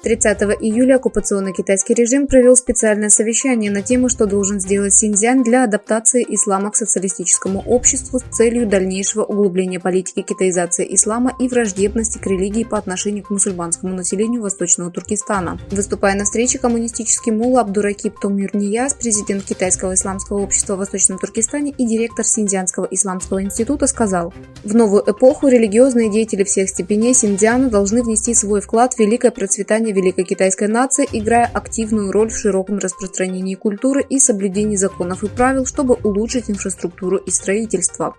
30 июля оккупационный китайский режим провел специальное совещание на тему, что должен сделать Синьцзянь для адаптации ислама к социалистическому обществу с целью дальнейшего углубления политики китаизации ислама и враждебности к религии по отношению к мусульманскому населению Восточного Туркестана. Выступая на встрече, коммунистический мулла Абдуракиб Томирнияз, президент Китайского исламского общества в Восточном Туркестане и директор Синьцзянского исламского института, сказал: «В новую эпоху религиозные деятели всех степеней Синьцзяна должны внести свой вклад в великое процветание великой китайской нации, играя активную роль в широком распространении культуры и соблюдении законов и правил, чтобы улучшить инфраструктуру и строительство».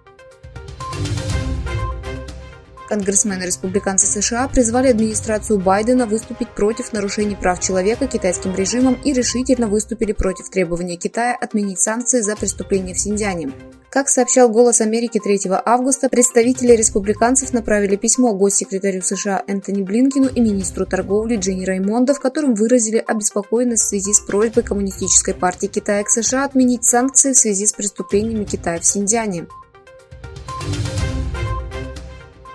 Конгрессмены-республиканцы США призвали администрацию Байдена выступить против нарушений прав человека китайским режимом и решительно выступили против требования Китая отменить санкции за преступления в Синьцзяне. Как сообщал «Голос Америки» 3 августа, представители республиканцев направили письмо госсекретарю США Энтони Блинкену и министру торговли Джинни Раймондо, в котором выразили обеспокоенность в связи с просьбой Коммунистической партии Китая к США отменить санкции в связи с преступлениями Китая в Синьцзяне.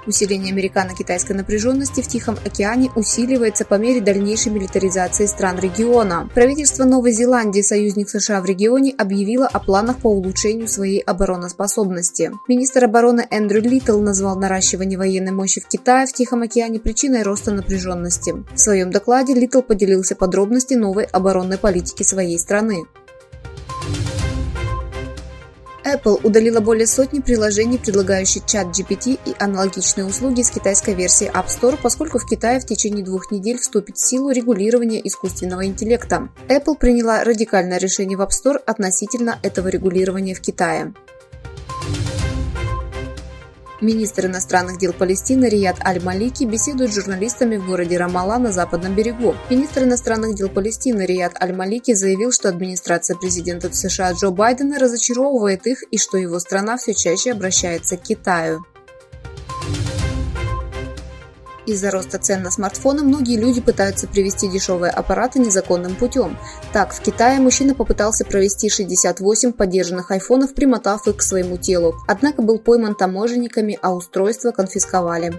Усиление американо-китайской напряженности в Тихом океане усиливается по мере дальнейшей милитаризации стран региона. Правительство Новой Зеландии, союзник США в регионе, объявило о планах по улучшению своей обороноспособности. Министр обороны Эндрю Литтл назвал наращивание военной мощи в Китае в Тихом океане причиной роста напряженности. В своем докладе Литтл поделился подробностями новой оборонной политики своей страны. Apple удалила более сотни приложений, предлагающих ChatGPT и аналогичные услуги из китайской версии App Store, поскольку в Китае в течение 2 недель вступит в силу регулирование искусственного интеллекта. Apple приняла радикальное решение в App Store относительно этого регулирования в Китае. Министр иностранных дел Палестины Рияд Аль-Малики беседует с журналистами в городе Рамалла на Западном берегу. Министр иностранных дел Палестины Рияд Аль-Малики заявил, что администрация президента США Джо Байдена разочаровывает их и что его страна все чаще обращается к Китаю. Из-за роста цен на смартфоны многие люди пытаются привезти дешевые аппараты незаконным путем. Так, в Китае мужчина попытался провезти 68 подержанных айфонов, примотав их к своему телу. Однако был пойман таможенниками, а устройство конфисковали.